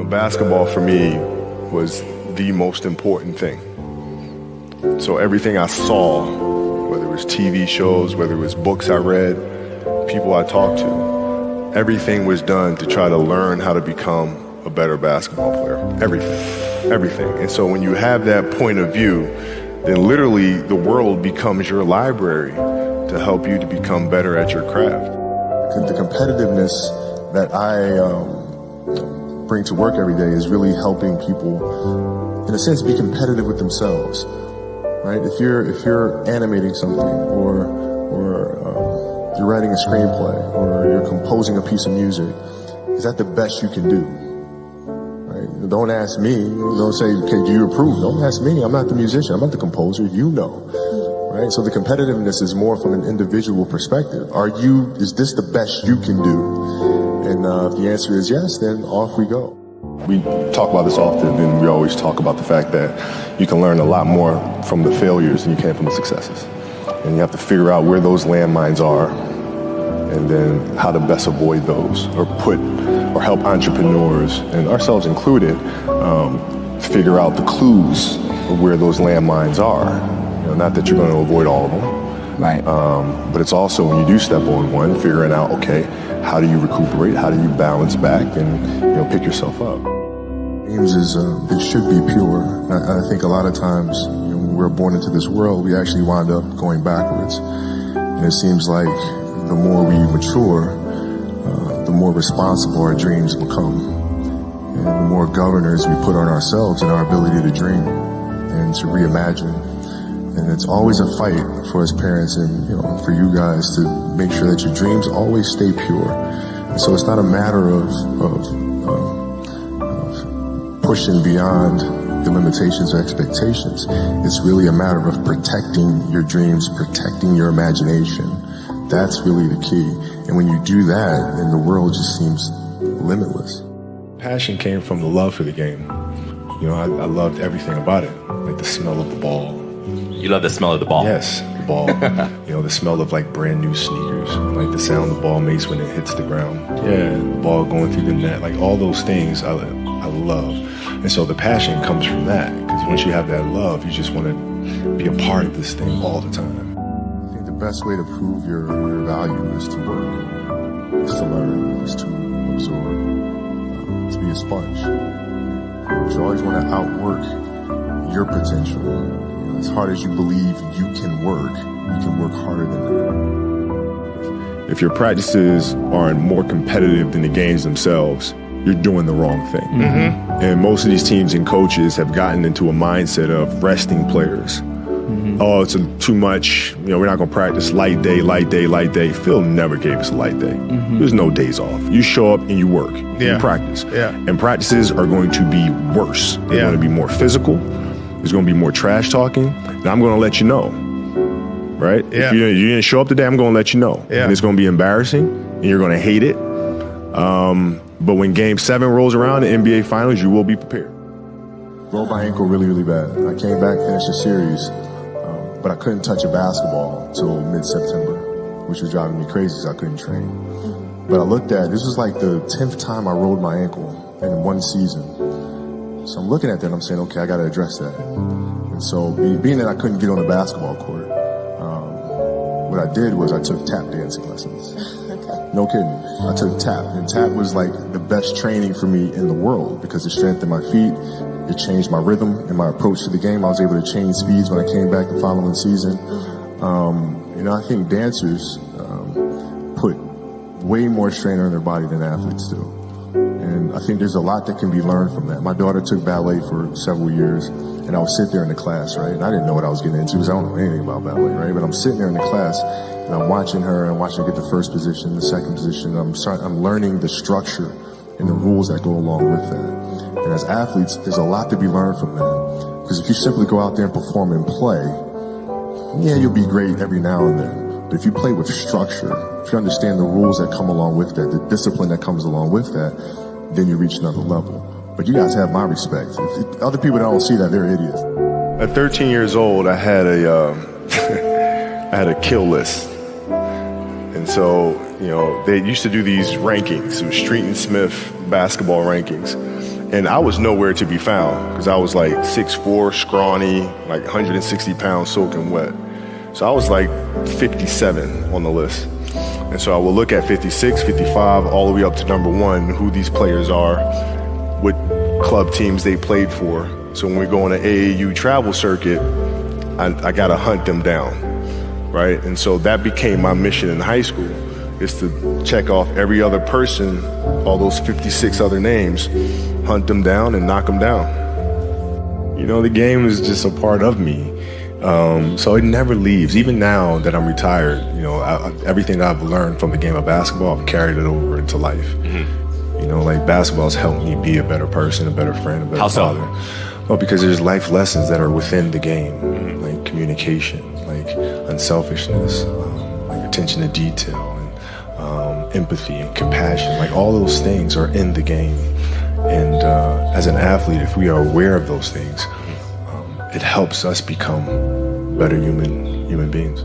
Basketball for me was the most important thing. So everything I saw, whether it was TV shows, whether it was books I read, people I talked to, everything was done to try to learn how to become a better basketball player. Everything. And so when you have that point of view, then literally the world becomes your library to help you to become better at your craft. The competitiveness that I bring to work every day is really helping people, in a sense, be competitive with themselves, right? If you're animating something, or you're writing a screenplay, or you're composing a piece of music, is that the best you can do? Right? Don't ask me. Don't say, okay, do you approve? Don't ask me. I'm not the musician. I'm not the composer. You know, right? So the competitiveness is more from an individual perspective. Is this the best you can do? And if the answer is yes, then off we go. We talk about this often, and we always talk about the fact that you can learn a lot more from the failures than you can from the successes. And you have to figure out where those landmines are, and then how to best avoid those, or help entrepreneurs, and ourselves included, figure out the clues of where those landmines are. Not that you're going to avoid all of them, right? But it's also, when you do step on one, figuring out, okay, how do you recuperate? How do you balance back and pick yourself up? Dreams they should be pure. I think a lot of times when we're born into this world, we actually wind up going backwards. And it seems like the more we mature, the more responsible our dreams become, and the more governors we put on ourselves and our ability to dream and to reimagine. And it's always a fight for us parents and for you guys to make sure that your dreams always stay pure. And so it's not a matter of pushing beyond the limitations or expectations. It's really a matter of protecting your dreams, protecting your imagination. That's really the key. And when you do that, then the world just seems limitless. Passion came from the love for the game. I loved everything about it, like the smell of the ball. You love the smell of the ball? Yes, the ball. The smell of like brand new sneakers, like the sound the ball makes when it hits the ground. Yeah, the ball going through the net, like all those things I love. And so the passion comes from that, because once you have that love, you just want to be a part of this thing all the time. I think the best way to prove your value is to work, is to learn, is to absorb, to be a sponge. You always want to outwork your potential. As hard as you believe you can work harder than that. If your practices aren't more competitive than the games themselves, you're doing the wrong thing. Mm-hmm. And most of these teams and coaches have gotten into a mindset of resting players. Mm-hmm. Oh, it's too much. We're not going to practice light day. Phil never gave us a light day. Mm-hmm. There's no days off. You show up and you work. Yeah. You practice. Yeah. And practices are going to be worse. They're going to be more physical. There's going to be more trash talking, and I'm going to let you know, right? Yeah. If you didn't show up today, I'm going to let you know. Yeah. And it's going to be embarrassing, and you're going to hate it. But when Game 7 rolls around, the NBA Finals, you will be prepared. Rolled my ankle really, really bad. I came back, finished the series, but I couldn't touch a basketball until mid-September, which was driving me crazy because I couldn't train. But I looked at, this was like the 10th time I rolled my ankle in one season. So I'm looking at that and I'm saying, okay, I got to address that. And so being that I couldn't get on the basketball court, what I did was I took tap dancing lessons. Okay. No kidding. I took tap, and tap was like the best training for me in the world because it strengthened my feet. It changed my rhythm and my approach to the game. I was able to change speeds when I came back the following season. I think dancers put way more strain on their body than athletes do. And I think there's a lot that can be learned from that. My daughter took ballet for several years, and I would sit there in the class, right? And I didn't know what I was getting into because I don't know anything about ballet, right? But I'm sitting there in the class, and I'm watching her get the first position, the second position. I'm learning the structure and the rules that go along with that. And as athletes, there's a lot to be learned from that. Because if you simply go out there and perform and play, yeah, you'll be great every now and then. But if you play with structure, if you understand the rules that come along with that, the discipline that comes along with that, then you reach another level. But you guys have my respect. If other people that don't see that, they're idiots. At 13 years old, I had a kill list. And so, they used to do these rankings. It was Street and Smith basketball rankings. And I was nowhere to be found because I was like 6'4", scrawny, like 160 pounds soaking wet. So I was like 57 on the list. And so I will look at 56, 55, all the way up to number 1, who these players are, what club teams they played for. So when we go on an AAU travel circuit, I got to hunt them down, right? And so that became my mission in high school, is to check off every other person, all those 56 other names, hunt them down and knock them down. You know, the game is just a part of me. So it never leaves. Even now that I'm retired, you know, everything that I've learned from the game of basketball, I've carried it over into life. Mm-hmm. You know, like basketball has helped me be a better person, a better friend, a better father. Well, because there's life lessons that are within the game, like communication, like unselfishness, like attention to detail, and empathy and compassion. Like all those things are in the game. And as an athlete, if we are aware of those things, it helps us become better human beings.